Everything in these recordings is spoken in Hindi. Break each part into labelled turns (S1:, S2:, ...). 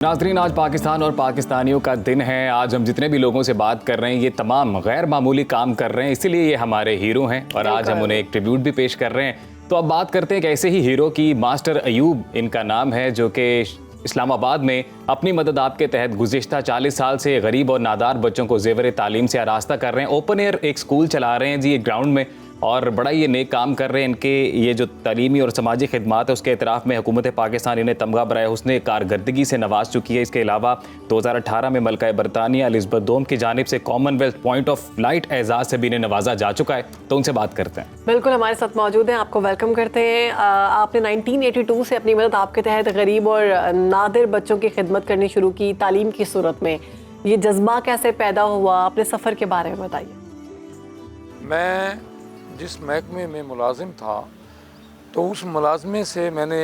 S1: नाज़रीन, आज पाकिस्तान और पाकिस्तानियों का दिन है। आज हम जितने भी लोगों से बात कर रहे हैं ये तमाम गैर मामूली काम कर रहे हैं, इसीलिए ये हमारे हीरो हैं और आज हम उन्हें एक ट्रिब्यूट भी पेश कर रहे हैं। तो अब बात करते हैं एक ऐसे ही हीरो की। मास्टर अयूब इनका नाम है, जो कि इस्लामाबाद में अपनी मदद आपके तहत गुज़िश्ता 40 साल से गरीब और नादार बच्चों को ज़ेवर तालीम से आरास्ता कर रहे हैं। ओपन एयर एक स्कूल चला रहे हैं जी, एक ग्राउंड में, और बड़ा ये नेक काम कर रहे हैं। इनके ये जो तालीमी और समाजी खिदमात है उसके इतराफ़ में हुकूमत पाकिस्तान इन्हें तमगा बराए हुस्ने कारकर्दगी से नवाज चुकी है। इसके अलावा 2018 में मलका बरतानिया एलिज़ाबेथ दोम की जानिब से कॉमनवेल्थ पॉइंट ऑफ लाइट एजाज़ से भी इन्हें नवाजा जा चुका है। तो उनसे बात करते हैं।
S2: बिल्कुल, हमारे साथ मौजूद हैं, आपको वेलकम करते हैं। आपने 1982 से अपनी मदद आपके तहत गरीब और नादिर बच्चों की खिदमत करनी शुरू की तालीम की सूरत में। ये जज्बा कैसे पैदा हुआ, अपने सफ़र के बारे में बताइए।
S3: मैं जिस महकमे में मुलाजिम था तो उस मुलाजमे से मैंने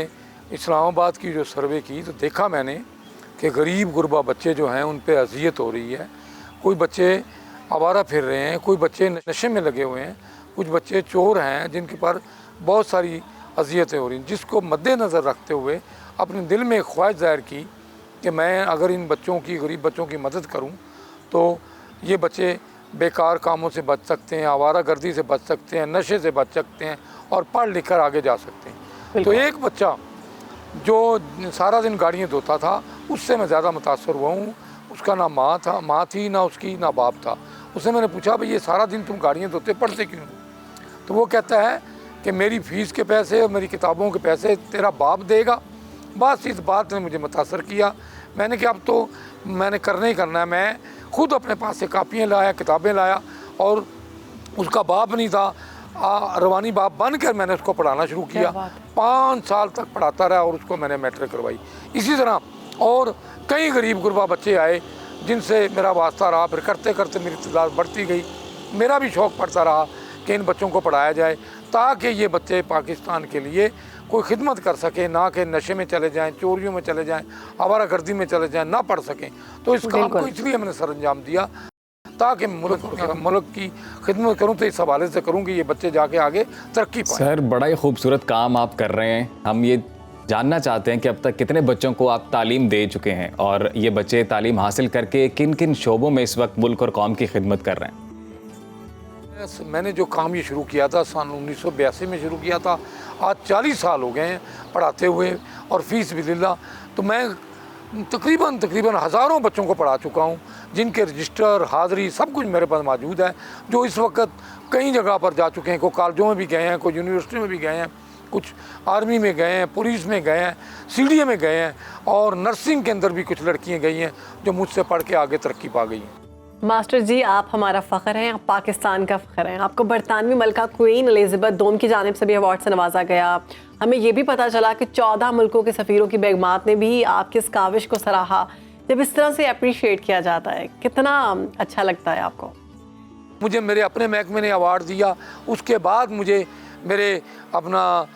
S3: इस्लामाबाद की जो सर्वे की तो देखा मैंने कि गरीब गुरबा बच्चे जो हैं उन पे अजियत हो रही है। कोई बच्चे आवारा फिर रहे हैं, कोई बच्चे नशे में लगे हुए हैं, कुछ बच्चे चोर हैं जिनके पर बहुत सारी अजियतें हो रही हैं। जिसको मद्देनज़र रखते हुए अपने दिल में ख्वाहिश ज़ाहिर की कि मैं अगर इन बच्चों की, गरीब बच्चों की मदद करूँ तो ये बच्चे बेकार कामों से बच सकते हैं, आवारा गर्दी से बच सकते हैं, नशे से बच सकते हैं और पढ़ लिख कर आगे जा सकते हैं। तो एक बच्चा जो सारा दिन गाड़ियाँ धोता था उससे मैं ज़्यादा मुतासर हुआ हूँ। उसका ना माँ थी, ना उसकी ना बाप था। उससे मैंने पूछा, भाई ये सारा दिन तुम गाड़ियाँ धोते, पढ़ते क्यों? तो वो कहता है कि मेरी फ़ीस के पैसे और मेरी किताबों के पैसे तेरा बाप देगा। बस इस बात ने मुझे मुतासर किया। मैंने कहा अब तो मैंने करना ही करना है। मैं खुद अपने पास से कापियाँ लाया, किताबें लाया, और उसका बाप नहीं था, रवानी बाप बनकर मैंने उसको पढ़ाना शुरू किया। 5 साल तक पढ़ाता रहा और उसको मैंने मैट्रिक करवाई। इसी तरह और कई गरीब गुरबा बच्चे आए जिनसे मेरा वास्ता रहा। फिर करते करते मेरी तादाद बढ़ती गई। मेरा भी शौक़ पड़ता रहा कि इन बच्चों को पढ़ाया जाए ताकि ये बच्चे पाकिस्तान के लिए कोई खिदमत कर सके, ना कि नशे में चले जाएं, चोरियों में चले जाएं, आवारा गर्दी में चले जाएं, ना पढ़ सकें। तो इस काम को इसलिए मैंने सर अंजाम दिया ताकि मुल्क की खिदमत करूं। तो इस हवाले से करूं कि ये बच्चे जाके आगे तरक्की पाएं।
S1: सर, बड़ा ही खूबसूरत काम आप कर रहे हैं। हम ये जानना चाहते हैं कि अब तक कितने बच्चों को आप तालीम दे चुके हैं और ये बच्चे तालीम हासिल करके किन किन शोबों में इस वक्त मुल्क और कौम की खिदमत कर रहे हैं?
S3: मैंने जो काम ये शुरू किया था सन 1982 में शुरू किया था। आज 40 साल हो गए हैं पढ़ाते हुए, और फ़ीस भी दिल्ला। तो मैं तकरीबन हज़ारों बच्चों को पढ़ा चुका हूँ जिनके रजिस्टर, हाज़री सब कुछ मेरे पास मौजूद है, जो इस वक्त कई जगह पर जा चुके हैं। कोई कॉलेजों में भी गए हैं, कोई यूनिवर्सिटी में भी गए हैं, कुछ आर्मी में गए हैं, पुलिस में गए हैं, CDA में गए हैं, और नर्सिंग के अंदर भी कुछ लड़कियाँ गई हैं जो मुझसे पढ़ के आगे तरक्की पा गई हैं।
S2: मास्टर जी, आप हमारा फ़ख्र हैं, आप पाकिस्तान का फ़ख्र हैं। आपको बरतानवी मलका क्वीन एलिज़ाबेथ दोम की जानिब से भी अवार्ड से नवाजा गया। हमें ये भी पता चला कि 14 मुल्कों के सफ़ीरों की बेगमात ने भी आपकी इस काविश को सराहा। जब इस तरह से अप्रिशिएट किया जाता है, कितना अच्छा लगता है आपको?
S3: मुझे मेरे अपने महकमे ने अवार्ड दिया, उसके बाद मुझे मेरे अपना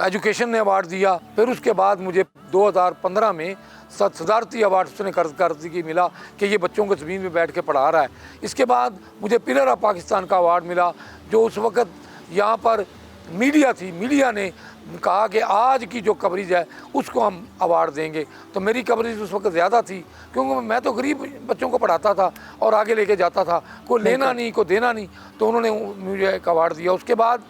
S3: एजुकेशन ने अवार्ड दिया, फिर उसके बाद मुझे 2015 में सदारती अवार्ड उसने कर्ज़गी मिला कि ये बच्चों को ज़मीन में बैठ के पढ़ा रहा है। इसके बाद मुझे पिलर ऑफ पाकिस्तान का अवार्ड मिला, जो उस वक़्त यहाँ पर मीडिया थी, मीडिया ने कहा कि आज की जो कवरेज है उसको हम अवार्ड देंगे। तो मेरी कवरेज उस वक्त ज़्यादा थी क्योंकि मैं तो गरीब बच्चों को पढ़ाता था और आगे लेके जाता था, कोई लेना नहीं, कोई देना नहीं। तो उन्होंने मुझे एक अवार्ड दिया। उसके बाद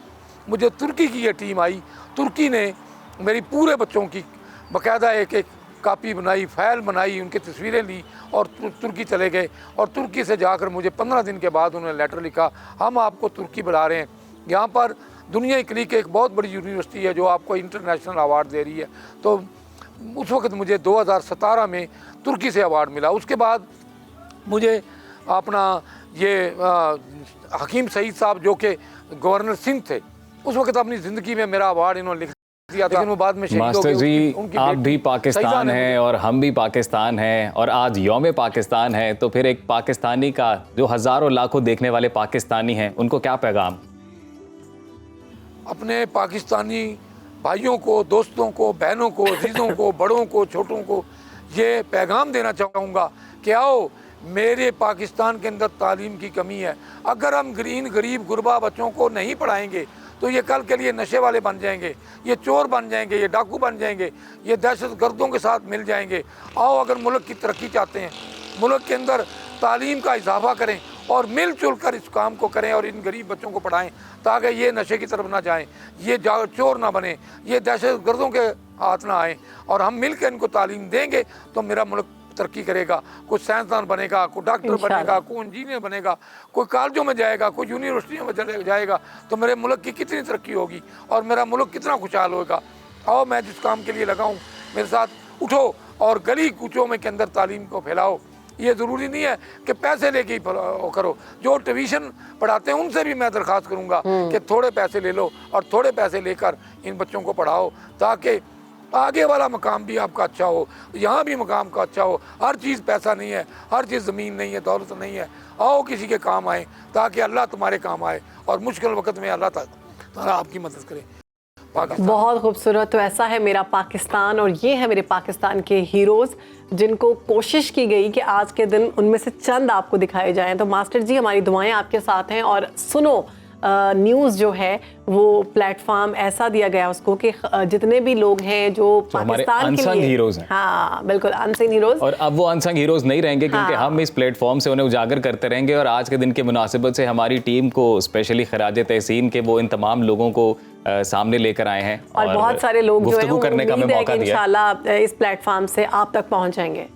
S3: मुझे तुर्की की ये टीम आई। तुर्की ने मेरी पूरे बच्चों की बाकायदा एक एक कापी बनाई, फाइल बनाई, उनकी तस्वीरें ली और तुर्की चले गए। और तुर्की से जाकर मुझे 15 दिन के बाद उन्होंने लेटर लिखा, हम आपको तुर्की बुला रहे हैं। यहाँ पर दुनिया इकली एक बहुत बड़ी यूनिवर्सिटी है जो आपको इंटरनेशनल अवार्ड दे रही है। तो उस वक्त मुझे 2017 में तुर्की से अवार्ड मिला। उसके बाद मुझे अपना ये हकीम सईद साहब जो कि गवर्नर सिंध थे, उस वक्त अपनी ज़िंदगी में मेरा अवार्ड इन्होंने लिख दिया था, लेकिन वो बाद में शहीद हो गए।
S1: मास्टर जी, आप भी पाकिस्तान हैं और हम भी पाकिस्तान हैं, और आज यौम पाकिस्तान है, तो फिर एक पाकिस्तानी का जो हज़ारों लाखों देखने वाले पाकिस्तानी हैं उनको क्या पैगाम?
S3: अपने पाकिस्तानी भाइयों को, दोस्तों को, बहनों को, अजीज़ों को, बड़ों को, छोटों को ये पैगाम देना चाहूँगा कि आओ, मेरे पाकिस्तान के अंदर तालीम की कमी है। अगर हम गरीब गुरबा बच्चों को नहीं पढ़ाएंगे तो ये कल के लिए नशे वाले बन जाएंगे, ये चोर बन जाएंगे, ये डाकू बन जाएंगे, ये दहशत गर्दों के साथ मिल जाएंगे। आओ अगर मुल्क की तरक्की चाहते हैं, मुल्क के अंदर तालीम का इजाफा करें और मिलजुल कर इस काम को करें और इन गरीब बच्चों को पढ़ाएं ताकि ये नशे की तरफ ना जाएं, ये चोर ना बने, ये दहशत गर्दों के हाथ ना आएँ। और हम मिल कर इनको तालीम देंगे तो मेरा मुल्क तरक्की करेगा। कोई साइंसदान बनेगा, कोई डॉक्टर बनेगा, कोई इंजीनियर बनेगा, कोई कॉलेजों में जाएगा, कोई यूनिवर्सिटियों में जाएगा, तो मेरे मुल्क की कितनी तरक्की होगी और मेरा मुल्क कितना खुशहाल होगा। आओ मैं जिस काम के लिए लगाऊं मेरे साथ उठो और गली कूचों में के अंदर तालीम को फैलाओ। ये ज़रूरी नहीं है कि पैसे लेके ही करो, जो ट्यूशन पढ़ाते हैं उनसे भी मैं दरख्वास्त करूँगा कि थोड़े पैसे ले लो और थोड़े पैसे लेकर इन बच्चों को पढ़ाओ ताकि आगे वाला मकाम भी आपका अच्छा हो, यहाँ भी मकाम का अच्छा हो। हर चीज़ पैसा नहीं है, हर चीज़ ज़मीन नहीं है, दौलत नहीं है। आओ किसी के काम आए ताकि अल्लाह तुम्हारे काम आए और मुश्किल वक्त में अल्लाह ताला आपकी मदद करे।
S2: बहुत खूबसूरत। तो ऐसा है मेरा पाकिस्तान और ये है मेरे पाकिस्तान के हीरोज़ जिनको कोशिश की गई कि आज के दिन उनमें से चंद आपको दिखाए जाएं। तो मास्टर जी हमारी दुआएं आपके साथ हैं और सुनो न्यूज़ जो है वो प्लेटफॉर्म ऐसा दिया गया उसको कि जितने भी लोग हैं जो पाकिस्तान के लिए
S1: हीरोज हैं,
S2: हाँ बिल्कुल अनसंग हीरोज, और
S1: अब वो अनसंग हीरोज नहीं रहेंगे क्योंकि हम इस प्लेटफॉर्म से उन्हें उजागर करते रहेंगे। और आज के दिन के मुनासिबत से हमारी टीम को स्पेशली खराज तहसीन के वो इन तमाम लोगों को सामने लेकर आए हैं
S2: और बहुत सारे लोग जो हैं
S1: करने का हमें मौका दिया।
S2: इंशाल्लाह इस प्लेटफॉर्म से आप तक पहुंच जाएंगे।